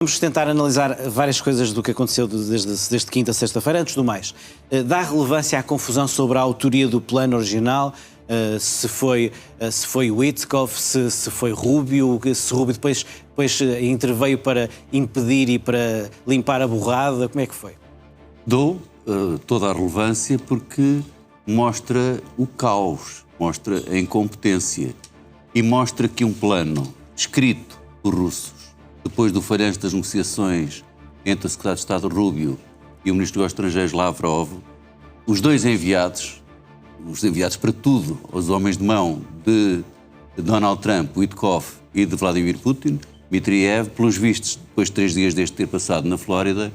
Vamos tentar analisar várias coisas do que aconteceu desde quinta a sexta-feira. Antes do mais, dá relevância à confusão sobre a autoria do plano original, se foi Witkoff, se foi Rubio, se Rubio depois interveio para impedir e para limpar a borrada, como é que foi? Dou toda a relevância porque mostra o caos, mostra a incompetência e mostra que um plano escrito por russos, depois do falhanço das negociações entre o secretário de Estado Rubio e o ministro dos Estrangeiros Lavrov, os dois enviados, os enviados para tudo, os homens de mão de Donald Trump, Witkoff e de Vladimir Putin, Dmitriev, pelos vistos, depois de 3 dias deste ter passado na Flórida,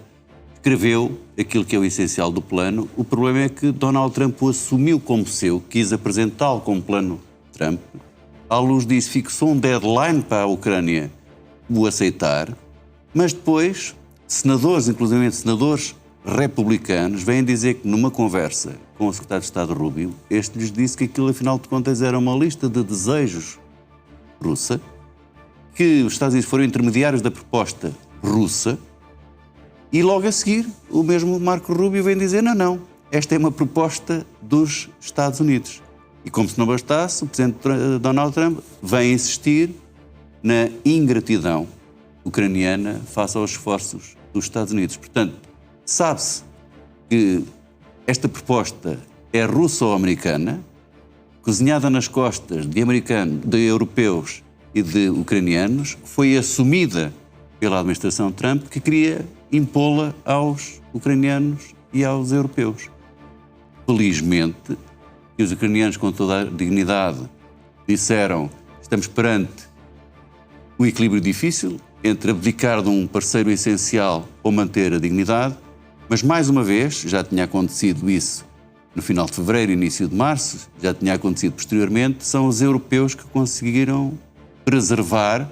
escreveu aquilo que é o essencial do plano. O problema é que Donald Trump o assumiu como seu, quis apresentá-lo como plano Trump. À luz disso, fixou um deadline para a Ucrânia o aceitar, mas depois senadores, inclusive senadores republicanos, vêm dizer que numa conversa com o secretário de Estado Rubio, este lhes disse que aquilo, afinal de contas, era uma lista de desejos russa, que os Estados Unidos foram intermediários da proposta russa, e logo a seguir o mesmo Marco Rubio vem dizer não, esta é uma proposta dos Estados Unidos. E como se não bastasse, o presidente Donald Trump vem insistir na ingratidão ucraniana face aos esforços dos Estados Unidos. Portanto, sabe-se que esta proposta é russo-americana, cozinhada nas costas de europeus e de ucranianos, foi assumida pela administração Trump, que queria impô-la aos ucranianos e aos europeus. Felizmente, que os ucranianos, com toda a dignidade, disseram: estamos perante um equilíbrio difícil entre abdicar de um parceiro essencial ou manter a dignidade, mas mais uma vez, já tinha acontecido isso no final de fevereiro, início de março, já tinha acontecido posteriormente, são os europeus que conseguiram preservar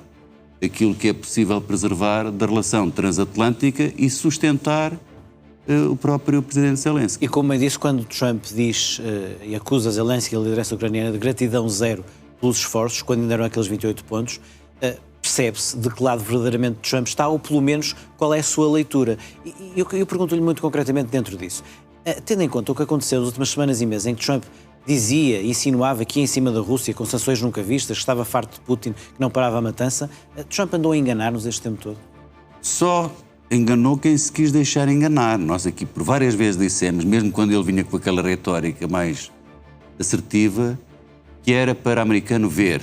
aquilo que é possível preservar da relação transatlântica e sustentar o próprio presidente Zelensky. E como eu disse, quando Trump diz e acusa Zelensky e a liderança ucraniana de gratidão zero pelos esforços, quando ainda eram aqueles 28 pontos, percebe-se de que lado verdadeiramente Trump está, ou pelo menos qual é a sua leitura. E eu pergunto-lhe muito concretamente dentro disso. Tendo em conta o que aconteceu nas últimas semanas e meses, em que Trump dizia e insinuava que ia em cima da Rússia, com sanções nunca vistas, que estava farto de Putin, que não parava a matança, Trump andou a enganar-nos este tempo todo? Só enganou quem se quis deixar enganar. Nós aqui por várias vezes dissemos, mesmo quando ele vinha com aquela retórica mais assertiva, que era para o americano ver.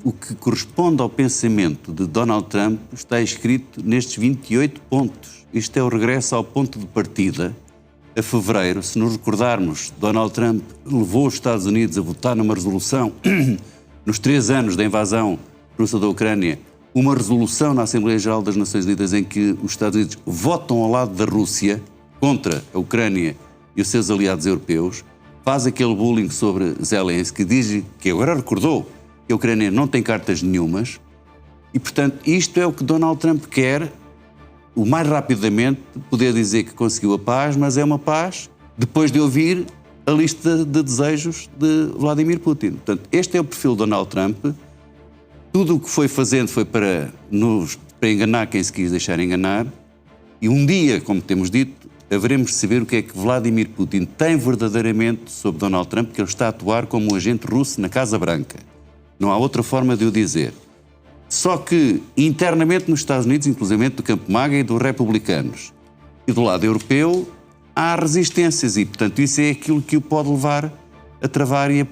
O que corresponde ao pensamento de Donald Trump está escrito nestes 28 pontos. Isto é o regresso ao ponto de partida. A fevereiro, se nos recordarmos, Donald Trump levou os Estados Unidos a votar numa resolução, nos 3 anos da invasão russa da Ucrânia, uma resolução na Assembleia Geral das Nações Unidas em que os Estados Unidos votam ao lado da Rússia contra a Ucrânia e os seus aliados europeus, faz aquele bullying sobre Zelensky, diz que agora recordou que a Ucrânia não tem cartas nenhumas e, portanto, isto é o que Donald Trump quer, o mais rapidamente poder dizer que conseguiu a paz, mas é uma paz depois de ouvir a lista de desejos de Vladimir Putin. Portanto, este é o perfil de Donald Trump. Tudo o que foi fazendo foi para enganar quem se quis deixar enganar, e um dia, como temos dito, haveremos de saber o que é que Vladimir Putin tem verdadeiramente sobre Donald Trump, que ele está a atuar como um agente russo na Casa Branca. Não há outra forma de o dizer. Só que, internamente nos Estados Unidos, inclusive do campo MAGA e dos republicanos, e do lado europeu, há resistências e, portanto, isso é aquilo que o pode levar a travar e a,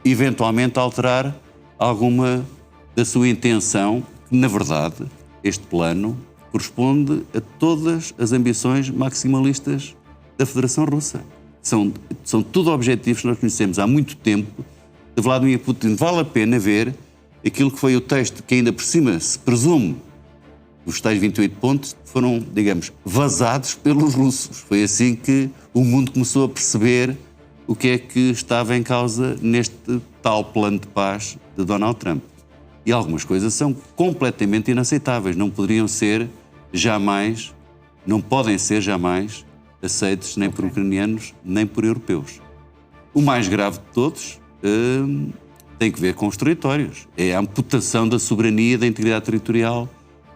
eventualmente, alterar alguma da sua intenção, que, na verdade, este plano corresponde a todas as ambições maximalistas da Federação Russa. São tudo objetivos que nós conhecemos há muito tempo de Vladimir Putin. Vale a pena ver aquilo que foi o texto que ainda por cima se presume, os tais 28 pontos foram, digamos, vazados pelos russos. Foi assim que o mundo começou a perceber o que é que estava em causa neste tal plano de paz de Donald Trump. E algumas coisas são completamente inaceitáveis, não poderiam ser jamais, não podem ser jamais aceitos nem por ucranianos nem por europeus. O mais grave de todos tem que ver com os territórios. É a amputação da soberania e da integridade territorial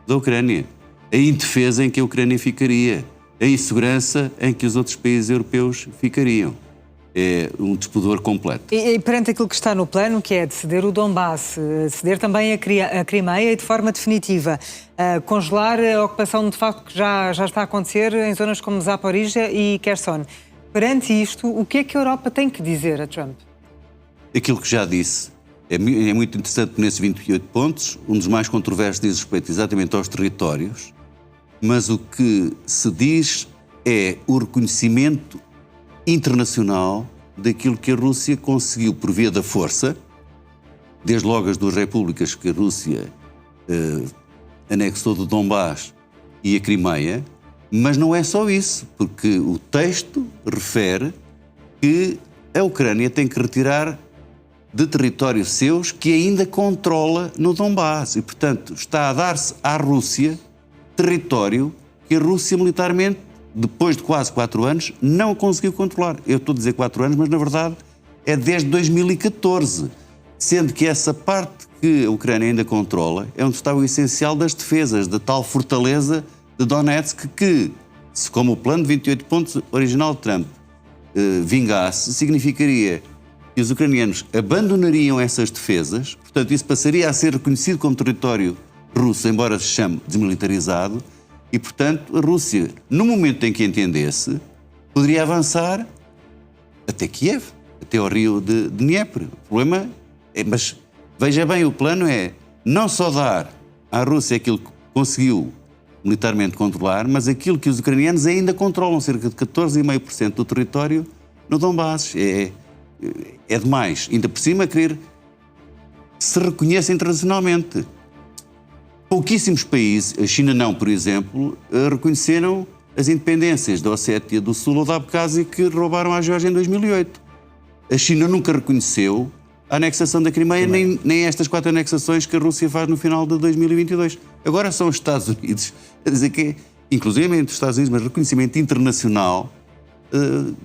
da Ucrânia. a indefesa em que a Ucrânia ficaria, a insegurança em que os outros países europeus ficariam. É um despudor completo. E perante aquilo que está no plano, que é de ceder o Donbass, ceder também a Crimeia e de forma definitiva, congelar a ocupação de facto que já está a acontecer em zonas como Zaporizhia e Kherson. Perante isto, o que é que a Europa tem que dizer a Trump? Aquilo que já disse é muito interessante nesses 28 pontos. Um dos mais controversos diz respeito exatamente aos territórios, mas o que se diz é o reconhecimento internacional daquilo que a Rússia conseguiu por via da força, desde logo as duas repúblicas que a Rússia anexou do Donbass e a Crimeia, mas não é só isso, porque o texto refere que a Ucrânia tem que retirar de territórios seus que ainda controla no Donbass e, portanto, está a dar-se à Rússia território que a Rússia militarmente, depois de quase 4 anos, não conseguiu controlar. Eu estou a dizer 4 anos, mas na verdade é desde 2014, sendo que essa parte que a Ucrânia ainda controla é onde está o essencial das defesas, da tal fortaleza de Donetsk, que, se como o plano de 28 pontos original de Trump vingasse, significaria que os ucranianos abandonariam essas defesas, portanto isso passaria a ser reconhecido como território russo, embora se chame desmilitarizado, e, portanto, a Rússia, no momento em que entendesse, poderia avançar até Kiev, até ao rio de Dnieper. O problema é, mas veja bem, o plano é não só dar à Rússia aquilo que conseguiu militarmente controlar, mas aquilo que os ucranianos ainda controlam, cerca de 14,5% do território no Donbass. É demais. Ainda por cima, querer que se reconheça internacionalmente. Pouquíssimos países, a China não, por exemplo, reconheceram as independências da Ossétia do Sul ou da Abkházia que roubaram à Geórgia em 2008. A China nunca reconheceu a anexação da Crimeia, nem estas 4 anexações que a Rússia faz no final de 2022. Agora são os Estados Unidos a dizer que, inclusive entre os Estados Unidos, mas reconhecimento internacional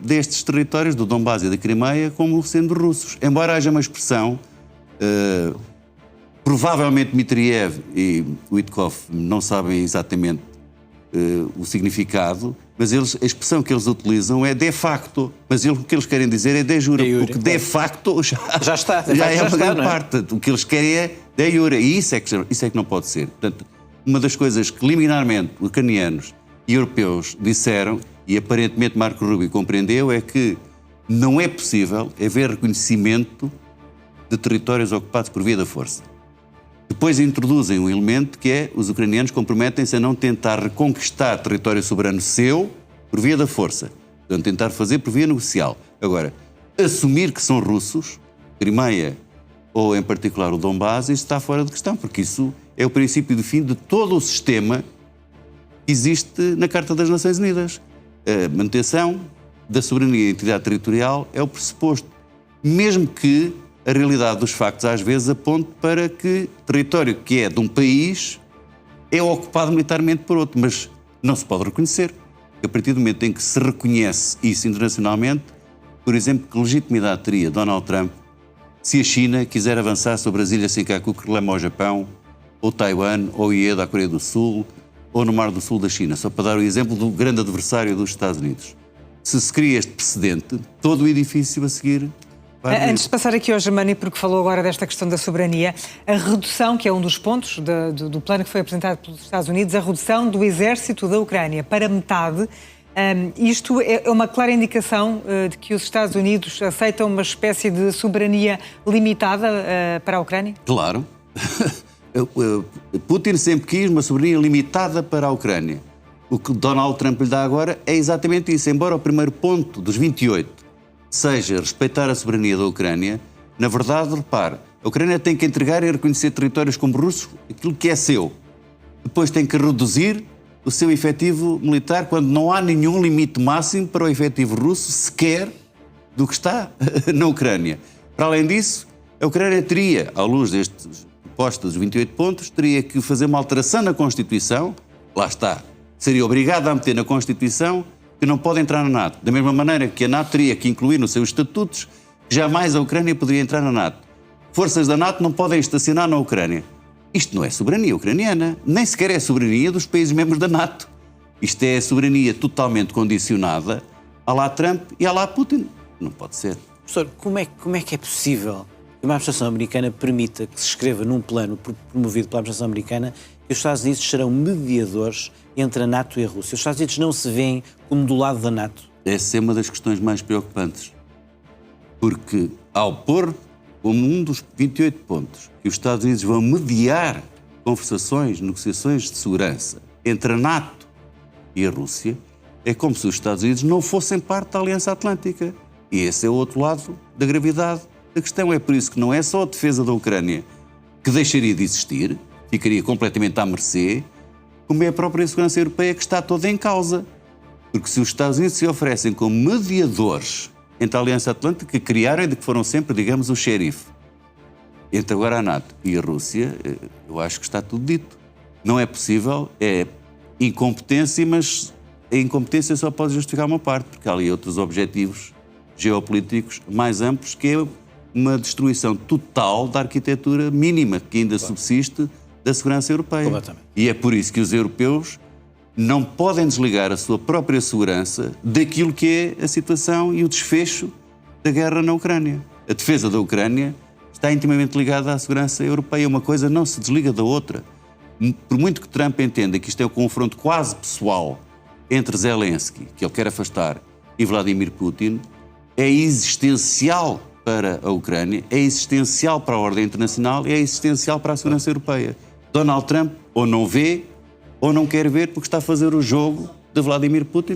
destes territórios do Donbass e da Crimeia como sendo russos. Embora haja uma expressão... provavelmente Dmitriev e Witkoff não sabem exatamente o significado, mas a expressão que eles utilizam é de facto, mas o que eles querem dizer é de jure, porque de facto já está, é uma grande parte. O que eles querem é de jure, e isso é que não pode ser. Portanto, uma das coisas que liminarmente ucranianos e europeus disseram, e aparentemente Marco Rubio compreendeu, é que não é possível haver reconhecimento de territórios ocupados por via da força. Depois introduzem um elemento que é os ucranianos comprometem-se a não tentar reconquistar território soberano seu por via da força, portanto tentar fazer por via negocial. Agora, assumir que são russos, Crimeia ou em particular o Donbass, isso está fora de questão, porque isso é o princípio de fim de todo o sistema que existe na Carta das Nações Unidas. A manutenção da soberania e identidade territorial é o pressuposto, mesmo que a realidade dos factos às vezes aponte para que território que é de um país é ocupado militarmente por outro, mas não se pode reconhecer. A partir do momento em que se reconhece isso internacionalmente, por exemplo, que legitimidade teria Donald Trump se a China quiser avançar sobre as ilhas Senkaku que relemam ao Japão, ou Taiwan, ou Ieda, à Coreia do Sul, ou no Mar do Sul da China, só para dar o exemplo do grande adversário dos Estados Unidos. Se se cria este precedente, todo o edifício a seguir... Antes de passar aqui ao Germani, porque falou agora desta questão da soberania, a redução, que é um dos pontos do plano que foi apresentado pelos Estados Unidos, a redução do exército da Ucrânia para metade, isto é uma clara indicação de que os Estados Unidos aceitam uma espécie de soberania limitada para a Ucrânia? Claro. Putin sempre quis uma soberania limitada para a Ucrânia. O que Donald Trump lhe dá agora é exatamente isso. Embora o primeiro ponto dos 28 seja respeitar a soberania da Ucrânia, na verdade, repare, a Ucrânia tem que entregar e reconhecer territórios como russos, aquilo que é seu. Depois tem que reduzir o seu efetivo militar quando não há nenhum limite máximo para o efetivo russo, sequer do que está na Ucrânia. Para além disso, a Ucrânia teria, à luz destes propostas dos 28 pontos, teria que fazer uma alteração na Constituição, lá está, seria obrigada a meter na Constituição que não pode entrar na NATO. Da mesma maneira que a NATO teria que incluir nos seus estatutos que jamais a Ucrânia poderia entrar na NATO. Forças da NATO não podem estacionar na Ucrânia. Isto não é soberania ucraniana, nem sequer é soberania dos países membros da NATO. Isto é soberania totalmente condicionada à lá Trump e à lá Putin. Não pode ser. Professor, como é que é possível que uma administração americana permita que se escreva num plano promovido pela administração americana que os Estados Unidos serão mediadores entre a NATO e a Rússia? Os Estados Unidos não se veem como do lado da NATO? Essa é uma das questões mais preocupantes. Porque ao pôr como um dos 28 pontos que os Estados Unidos vão mediar conversações, negociações de segurança entre a NATO e a Rússia, é como se os Estados Unidos não fossem parte da Aliança Atlântica. E esse é o outro lado da gravidade da questão. É por isso que não é só a defesa da Ucrânia que deixaria de existir, ficaria completamente à mercê, como é a própria segurança europeia que está toda em causa. Porque se os Estados Unidos se oferecem como mediadores entre a Aliança Atlântica, que criaram e de que foram sempre, digamos, o xerife, entre agora a NATO e a Rússia, eu acho que está tudo dito. Não é possível, é incompetência, mas a incompetência só pode justificar uma parte, porque há ali outros objetivos geopolíticos mais amplos, que é uma destruição total da arquitetura mínima que ainda subsiste da segurança europeia. Completamente. E é por isso que os europeus não podem desligar a sua própria segurança daquilo que é a situação e o desfecho da guerra na Ucrânia. A defesa da Ucrânia está intimamente ligada à segurança europeia. Uma coisa não se desliga da outra. Por muito que Trump entenda que isto é um confronto quase pessoal entre Zelensky, que ele quer afastar, e Vladimir Putin, é existencial para a Ucrânia, é existencial para a ordem internacional e é existencial para a segurança europeia. Donald Trump ou não vê ou não quer ver porque está a fazer o jogo de Vladimir Putin